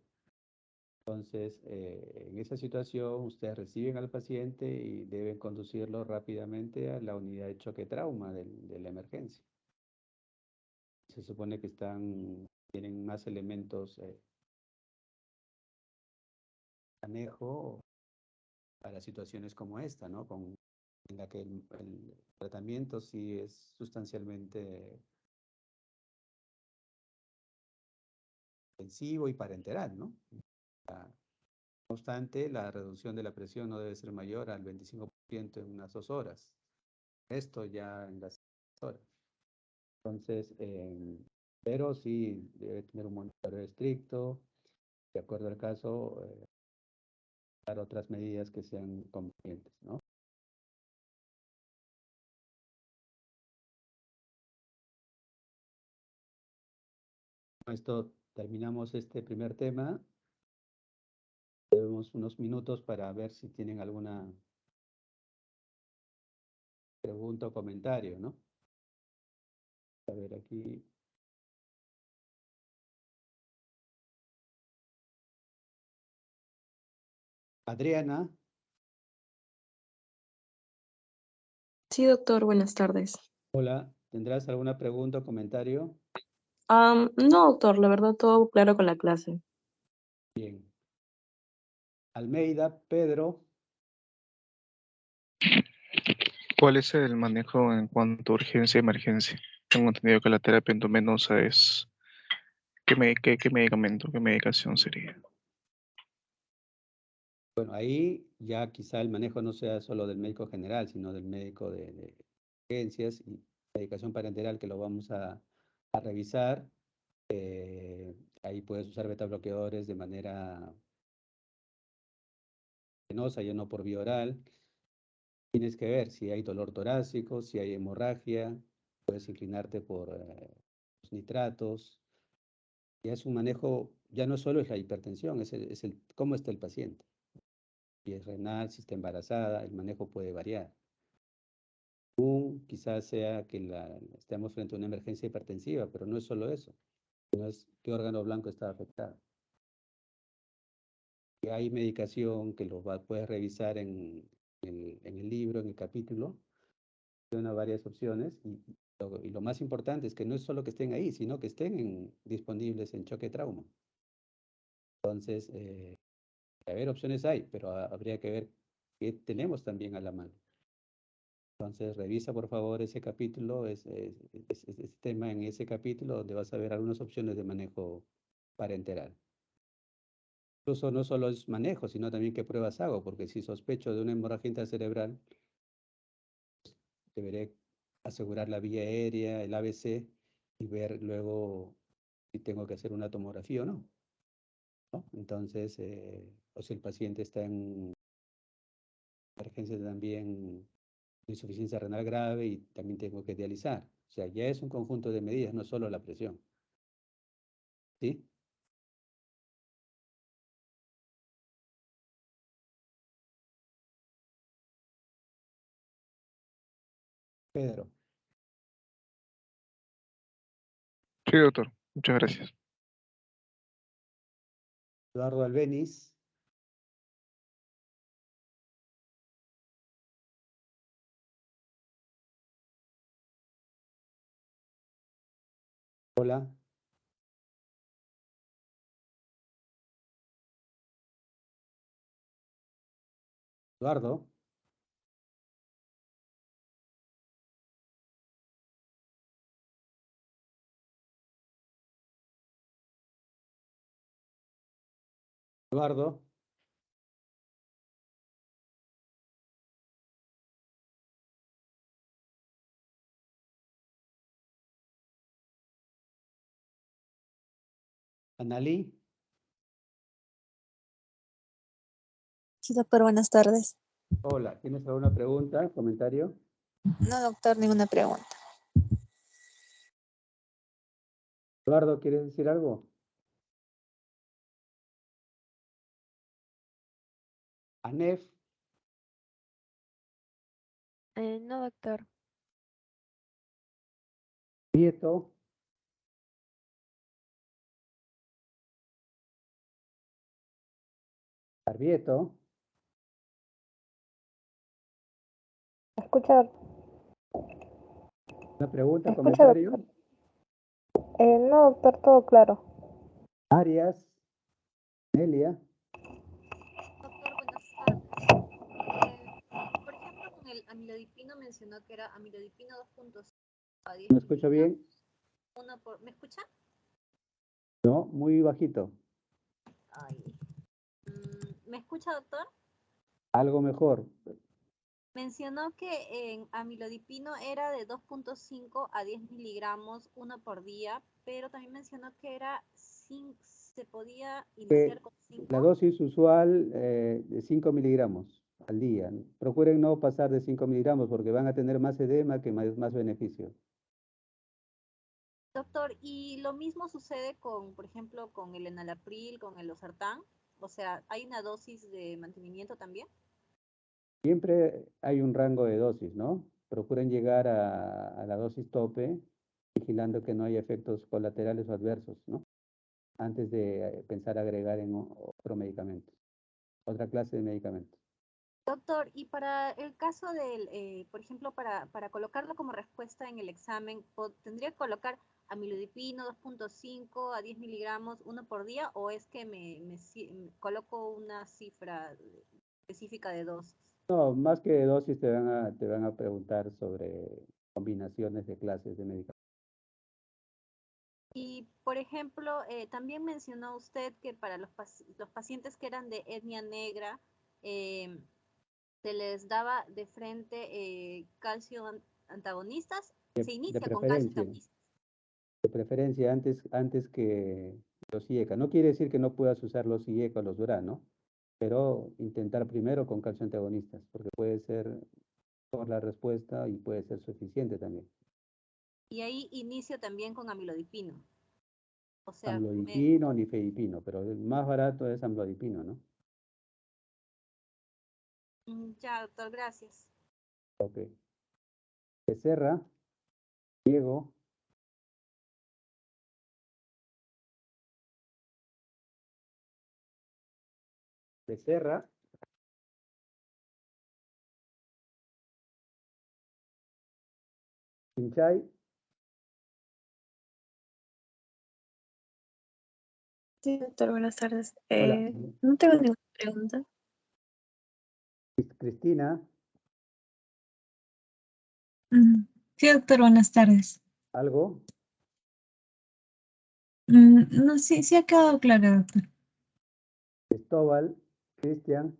Entonces, en esa situación, ustedes reciben al paciente y deben conducirlo rápidamente a la unidad de choque trauma de la emergencia. Se supone que tienen más elementos de manejo para situaciones como esta, ¿no? En la que el tratamiento sí es sustancialmente intensivo y parenteral, ¿no? No obstante, la reducción de la presión no debe ser mayor al 25% en unas 2 horas. Esto ya en las horas. Entonces, pero sí debe tener un monitoreo estricto, de acuerdo al caso, dar otras medidas que sean convenientes, ¿no? Con esto terminamos este primer tema. Tenemos unos minutos para ver si tienen alguna pregunta o comentario, ¿no? A ver aquí. Adriana, Sí, doctor, buenas tardes. hola, ¿tendrás alguna pregunta o comentario? No, doctor, la verdad todo claro con la clase. Bien. Almeida, Pedro, ¿Cuál es el manejo en cuanto a urgencia y emergencia? Tengo entendido que la terapia endovenosa es... ¿Qué medicamento, qué medicación sería? bueno, ahí ya quizá el manejo no sea solo del médico general, sino del médico de urgencias y medicación parenteral que lo vamos a revisar. Ahí puedes usar beta bloqueadores de manera venosa, ya no por vía oral. Tienes que ver si hay dolor torácico, si hay hemorragia, puedes inclinarte por los nitratos. Ya es un manejo, ya no solo es la hipertensión, es el cómo está el paciente. Si es renal, si está embarazada, el manejo puede variar. Quizás sea que estemos frente a una emergencia hipertensiva, pero no es solo eso, no es qué órgano blanco está afectado. Y hay medicación que puedes revisar en el libro, en el capítulo, varias opciones y lo más importante es que no es solo que estén ahí, sino que estén disponibles en choque trauma. Entonces, a ver, opciones hay, pero habría que ver qué tenemos también a la mano. Entonces, revisa por favor ese capítulo, ese tema en ese capítulo donde vas a ver algunas opciones de manejo parenteral. Incluso no solo es manejo, sino también qué pruebas hago, porque si sospecho de una hemorragia intracerebral, deberé asegurar la vía aérea, el ABC, y ver luego si tengo que hacer una tomografía o no, ¿no? Entonces, o si el paciente está en emergencia también, insuficiencia renal grave y también tengo que dializar. O sea, ya es un conjunto de medidas, no solo la presión. ¿Sí? Pedro. Sí, doctor. Muchas gracias. Eduardo Albeniz. Hola. Eduardo. Eduardo. Analí. Sí, doctor, buenas tardes. Hola. ¿Tienes alguna pregunta, comentario? No, doctor, ninguna pregunta. Eduardo, ¿quieres decir algo? Anef. No, doctor. Prieto. Arbieto. ¿Escucha, ¿Una pregunta, escucha, comentario? doctor? No, doctor, todo claro. Arias. Nelia. Doctor, buenas tardes. Por ejemplo, con el amilodipino mencionó que era amilodipino 2.5 a 10 ¿Me escucho miligramos. bien? ¿Me escucha? No, muy bajito. Ay. ¿Me escucha, doctor? Algo mejor. Mencionó que en amilodipino era de 2.5 a 10 miligramos, uno por día, pero también mencionó que se podía iniciar con 5. La dosis usual de 5 miligramos al día. Procuren no pasar de 5 miligramos porque van a tener más edema que más beneficio. Doctor, ¿y lo mismo sucede con, por ejemplo, con el enalapril, con el losartán? O sea, ¿hay una dosis de mantenimiento también? Siempre hay un rango de dosis, ¿no? Procuren llegar a la dosis tope, vigilando que no haya efectos colaterales o adversos, ¿no? Antes de pensar agregar en otro medicamento, otra clase de medicamentos. Doctor, y para el caso del, por ejemplo, para colocarlo como respuesta en el examen, ¿tendría que colocar amilodipino 2.5 a 10 miligramos, uno por día, o es que me coloco una cifra específica de dosis? No, más que de dosis te van a preguntar sobre combinaciones de clases de medicamentos. Y, por ejemplo, también mencionó usted que para los pacientes que eran de etnia negra, eh, se les daba de frente calcio antagonistas, se De inicia con calcio preferencia. antagonistas. De preferencia antes que los IECA. No quiere decir que no puedas usar los IECA o los DURA, ¿no? Pero intentar primero con calcio antagonistas, porque puede ser por la respuesta y puede ser suficiente también. Y ahí inicio también con amilodipino. O sea, Amlodipino, nifedipino, pero el más barato es amlodipino, ¿no? ya, doctor, gracias. Ok. Becerra, Diego, Becerra, Pinchay, Sí, doctor, buenas tardes. hola, No tengo ninguna pregunta. Cristina, Sí, doctor, buenas tardes. algo, No, sí, sí ha quedado claro, doctor. Cristóbal, Cristian,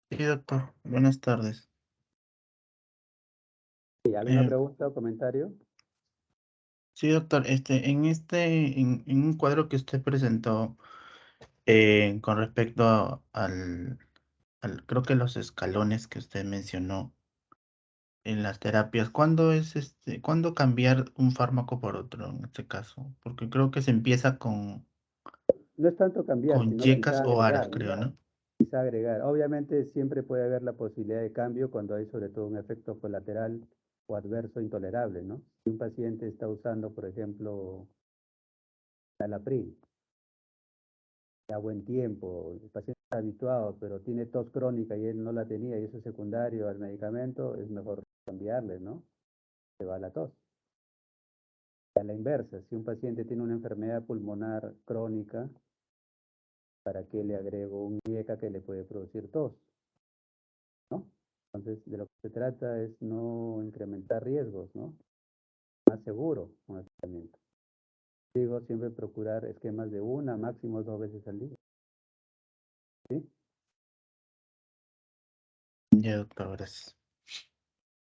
Sí, doctor. Buenas tardes. ¿alguna Eh, pregunta o comentario? sí, doctor. En un cuadro que usted presentó con respecto creo que los escalones que usted mencionó en las terapias, ¿cuándo cambiar un fármaco por otro en este caso? Porque creo que se empieza No es tanto cambiar, con sino yecas quizá o agregar, aras, ¿no? creo, ¿no? Quizá agregar. Obviamente siempre puede haber la posibilidad de cambio cuando hay sobre todo un efecto colateral o adverso intolerable, ¿no? Si un paciente está usando, por ejemplo, Alapril a buen tiempo, el paciente está habituado, pero tiene tos crónica y él no la tenía y eso es secundario al medicamento, es mejor cambiarle, ¿no? Se va la tos. A la inversa, si un paciente tiene una enfermedad pulmonar crónica, ¿para qué le agrego un IECA que le puede producir tos? ¿No? Entonces, de lo que se trata es no incrementar riesgos, ¿no? Más seguro con el tratamiento. Digo, siempre procurar esquemas de una, máximo 2 veces al día. ¿Sí? Ya, doctor, gracias.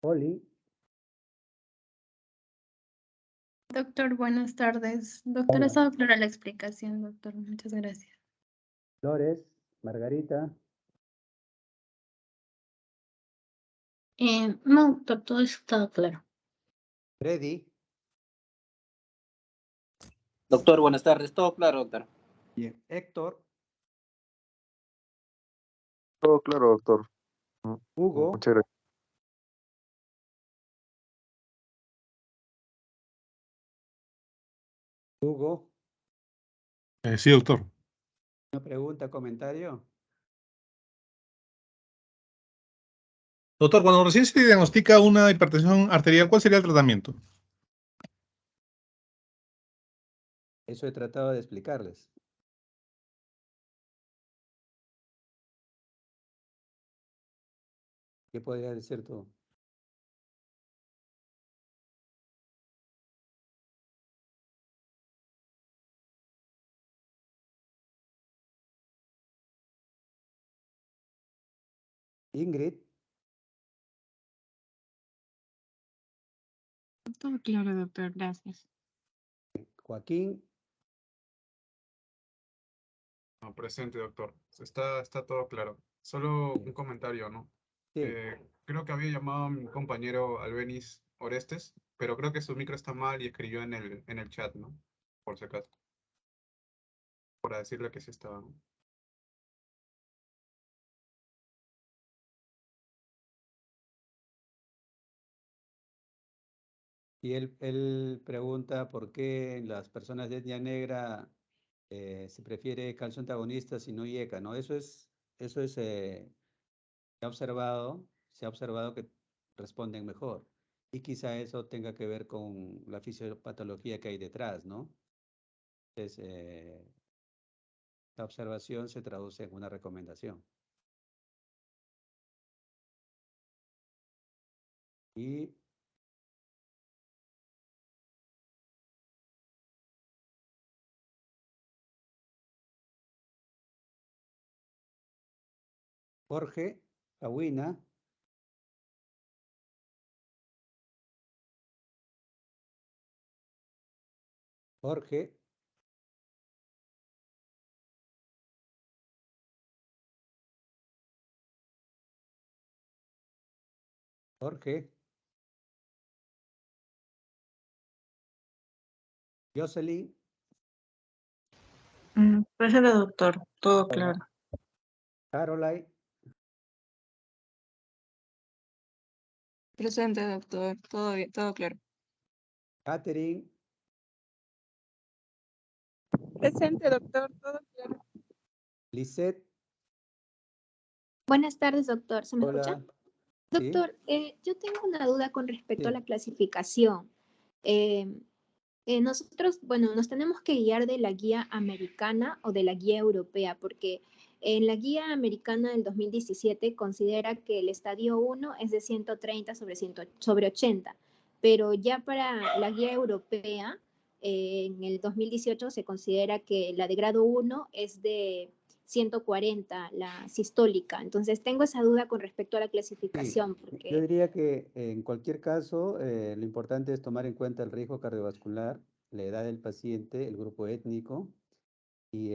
Oli, Doctor, buenas tardes. Doctor, ha hola. estado clara la explicación, doctor. Muchas gracias. Flores, Margarita, No, doctor, todo está claro. Freddy. Doctor, buenas tardes. Todo claro, doctor. Bien. Héctor, Todo claro, doctor. Hugo, Muchas gracias. Hugo, Sí, doctor. una pregunta, comentario. Doctor, cuando recién se diagnostica una hipertensión arterial, ¿cuál sería el tratamiento? Eso he tratado de explicarles. ¿Qué podrías decir tú? Ingrid, Todo claro, doctor. Gracias. Joaquín, No, presente, doctor. Está todo claro. Solo un comentario, ¿no? sí. Creo que había llamado a mi compañero Albeniz Orestes, pero creo que su micro está mal y escribió en el chat, ¿no? Por si acaso. Para decirle que sí estaba. Y él pregunta por qué en las personas de etnia negra se prefiere calcio antagonista si no IECA, ¿no? Se ha observado que responden mejor. Y quizá eso tenga que ver con la fisiopatología que hay detrás, ¿no? Entonces, la observación se traduce en una recomendación. Y Jorge, Awina, Jorge, Jorge, Jocelyn, Presente, doctor, todo claro. Caroline, Presente, doctor. Todo bien, todo claro. Catherine, Presente, doctor. Todo claro. Lisette, Buenas tardes, doctor. ¿Se me escucha? hola, sí, Doctor, yo tengo una duda con respecto a sí. la clasificación. Nosotros, bueno, nos tenemos que guiar de la guía americana o de la guía europea, porque en la guía americana del 2017 considera que el estadio 1 es de 130 sobre 80, pero ya para la guía europea, en el 2018 se considera que la de grado 1 es de 140, la sistólica. Entonces, tengo esa duda con respecto a la Sí, clasificación, yo porque diría que en cualquier caso, lo importante es tomar en cuenta el riesgo cardiovascular, la edad del paciente, el grupo étnico y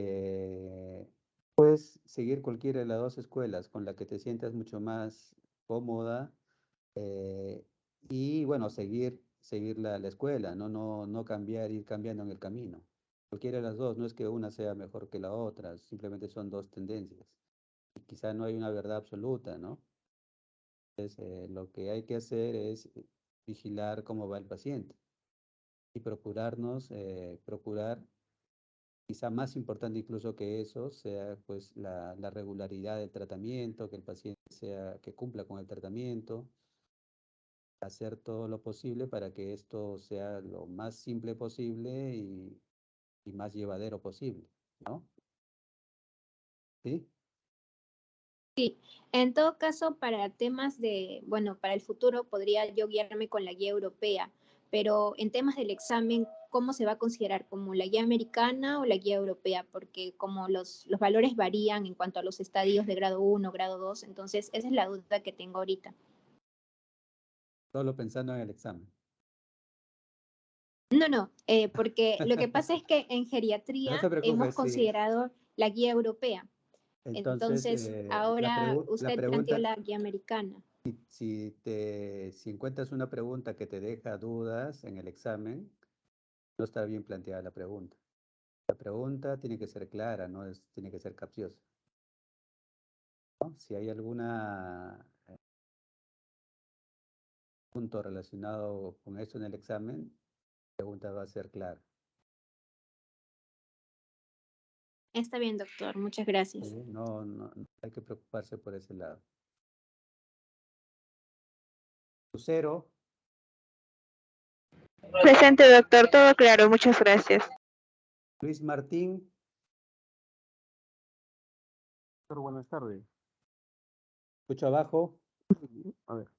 puedes seguir cualquiera de las dos escuelas con la que te sientas mucho más cómoda eh, y bueno, seguir la escuela, no cambiar, ir cambiando en el camino. Cualquiera de las dos, no es que una sea mejor que la otra, simplemente son dos tendencias. Y quizá no hay una verdad absoluta, ¿no? Entonces, lo que hay que hacer es vigilar cómo va el paciente y procurar, quizá más importante incluso que eso, sea pues la regularidad del tratamiento, que el paciente que cumpla con el tratamiento, hacer todo lo posible para que esto sea lo más simple posible y más llevadero posible, ¿no? ¿Sí? Sí, en todo caso, para temas de, bueno, para el futuro podría yo guiarme con la guía europea, pero en temas del examen, ¿cómo se va a considerar? ¿Como la guía americana o la guía europea? Porque como los valores varían en cuanto a los estadios de grado 1, grado 2, entonces esa es la duda que tengo ahorita. Solo pensando en el examen. No, porque lo que pasa es que en No geriatría se preocupe, hemos sí. considerado la guía europea. Entonces, Entonces, ahora la usted planteó pregunta, la guía americana. si encuentras una pregunta que te deja dudas en el examen, no está bien planteada la pregunta. La pregunta tiene que ser clara, tiene que ser capciosa, ¿no? Si hay alguna punto relacionado con eso en el examen, la pregunta va a ser clara. Está bien, doctor. Muchas gracias. ¿Sí? No hay que preocuparse por ese lado. Lucero. Presente, doctor. Todo claro. Muchas gracias. Luis Martín. Doctor, buenas tardes. Escucho abajo. A ver.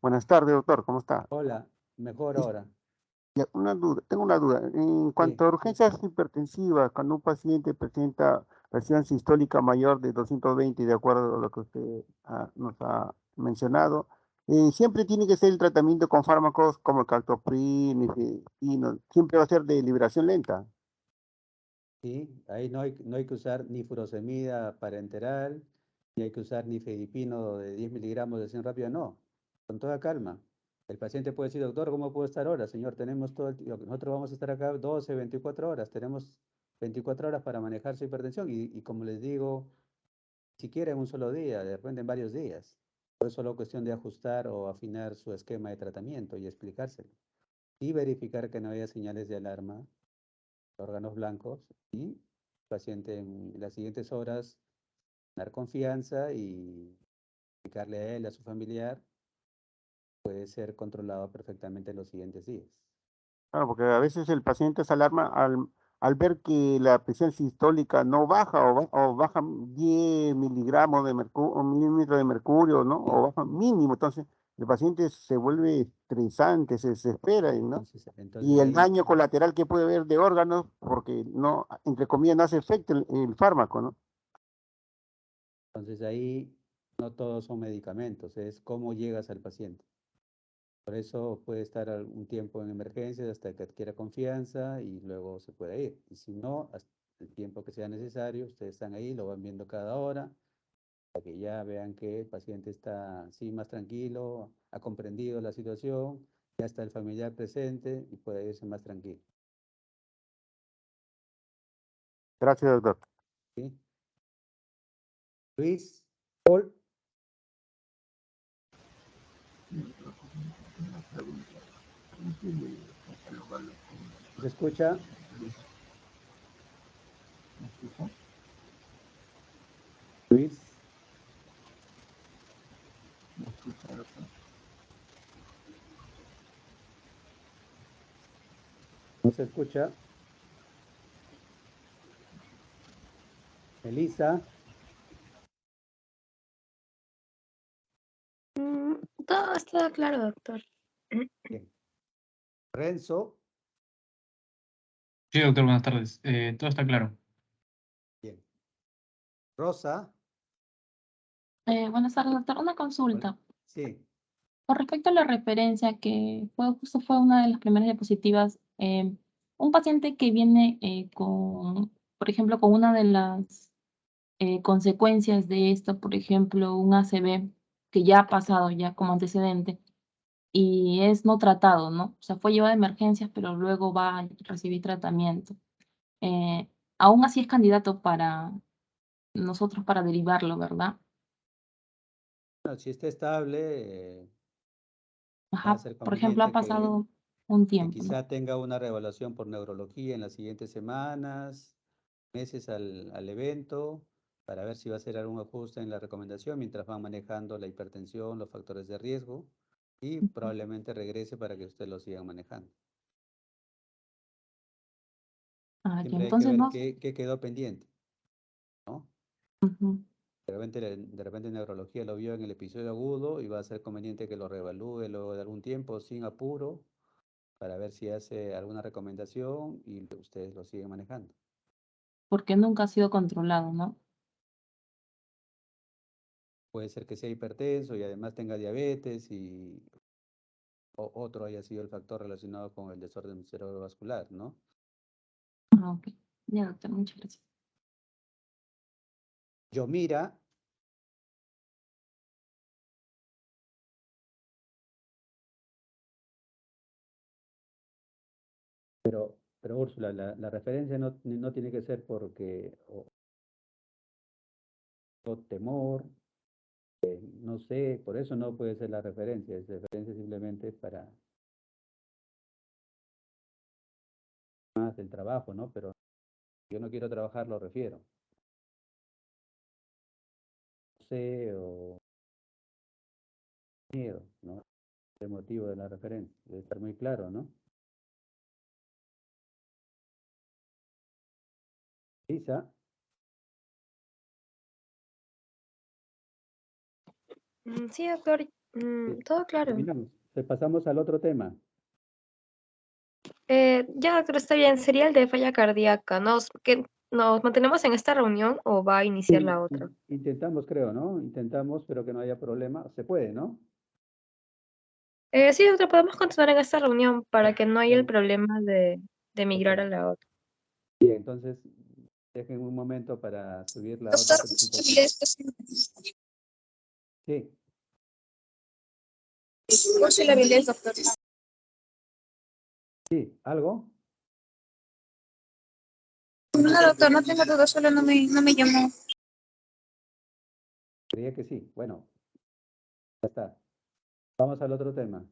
Buenas tardes, doctor. ¿Cómo está? Hola, mejor ahora. Ya, tengo una duda. En cuanto a urgencias hipertensivas, cuando un paciente presenta presión sistólica mayor de 220, de acuerdo a lo que usted nos ha mencionado, siempre tiene que ser el tratamiento con fármacos como el captopril, nifedipino, siempre va a ser de liberación lenta. Sí, ahí no hay que usar ni furosemida parenteral, ni hay que usar nifedipino de 10 miligramos de acción rápida, no, con toda calma. El paciente puede decir, doctor, ¿cómo puedo estar horas? Señor, tenemos todo el tiempo, nosotros vamos a estar acá 12, 24 horas, tenemos 24 horas para manejar su hipertensión y como les digo, si quieren un solo día, de repente en varios días. Es solo cuestión de ajustar o afinar su esquema de tratamiento y explicárselo. Y verificar que no haya señales de alarma, órganos blancos, y el paciente en las siguientes horas dar confianza y explicarle a él, a su familiar, puede ser controlado perfectamente en los siguientes días. Claro, porque a veces el paciente se alarma al ver que la presión sistólica no baja o baja 10 miligramos de mercurio, o milímetros de mercurio, ¿no? O baja mínimo. Entonces, el paciente se vuelve estresante, se desespera, ¿no? Y el daño colateral que puede haber de órganos, porque no, entre comillas, no hace efecto el fármaco, ¿no? Entonces ahí no todos son medicamentos, es cómo llegas al paciente. Por eso puede estar un tiempo en emergencias hasta que adquiera confianza y luego se puede ir. Y si no, hasta el tiempo que sea necesario, ustedes están ahí, lo van viendo cada hora, para que ya vean que el paciente está así más tranquilo, ha comprendido la situación, ya está el familiar presente y puede irse más tranquilo. Gracias, doctor. ¿Sí? Luis, Paul. ¿Se escucha? Luis. ¿No se escucha? Elisa. Todo está claro, doctor. Bien. Renzo. Sí, doctor, buenas tardes. Todo está claro. Bien. Rosa. Buenas tardes, doctor. Una consulta. Sí. Con respecto a la referencia que justo fue una de las primeras diapositivas, un paciente que viene con, por ejemplo, con una de las consecuencias de esto, por ejemplo, un ACV que ya ha pasado ya como antecedente y es no tratado, ¿no? O sea, fue llevado a emergencias, pero luego va a recibir tratamiento. Aún así es candidato para nosotros para derivarlo, ¿verdad? Bueno, si está estable, Va a Ajá, ser por ejemplo, ha conveniente pasado un que tiempo, ¿no? quizá tenga una reevaluación por neurología en las siguientes semanas, meses al evento, para ver si va a hacer algún ajuste en la recomendación mientras van manejando la hipertensión, los factores de riesgo, y probablemente regrese para que ustedes lo sigan manejando. Ah, ya, Siempre hay que entonces ver no. qué quedó pendiente, ¿no? Ujú. De repente neurología lo vio en el episodio agudo y va a ser conveniente que lo reevalúe luego de algún tiempo sin apuro para ver si hace alguna recomendación y ustedes lo siguen manejando. Porque nunca ha sido controlado, ¿no? Puede ser que sea hipertenso y además tenga diabetes y otro haya sido el factor relacionado con el desorden cerebrovascular, ¿no? Ah, ok. Ya, doctor, muchas gracias. Yo mira, pero Úrsula, la referencia no tiene que ser porque o temor, no sé, por eso no puede ser la referencia, es referencia simplemente para más el trabajo, ¿no? Pero yo no quiero trabajar, lo refiero. No sé, o miedo, ¿no? El motivo de la referencia, debe estar muy claro, ¿no? Lisa, Sí, doctor, todo claro. terminamos. Pasamos al otro tema. Ya, doctor, está bien. Sería el de falla cardíaca. ¿Nos mantenemos en esta reunión o va a iniciar la otra? Intentamos, creo, ¿no? Intentamos, pero que no haya problema. Se puede, ¿no? Sí, doctor, podemos continuar en esta reunión para que no haya el Bueno, problema de migrar a perfecto. la otra. Bien, entonces dejen un momento para subir la Doctor, otra presentación. Sí, Úrsula Vilés, doctor. sí, ¿algo? No, doctor, no tengo duda, solo no me llamó. Creía que sí. Bueno, ya está. Vamos al otro tema.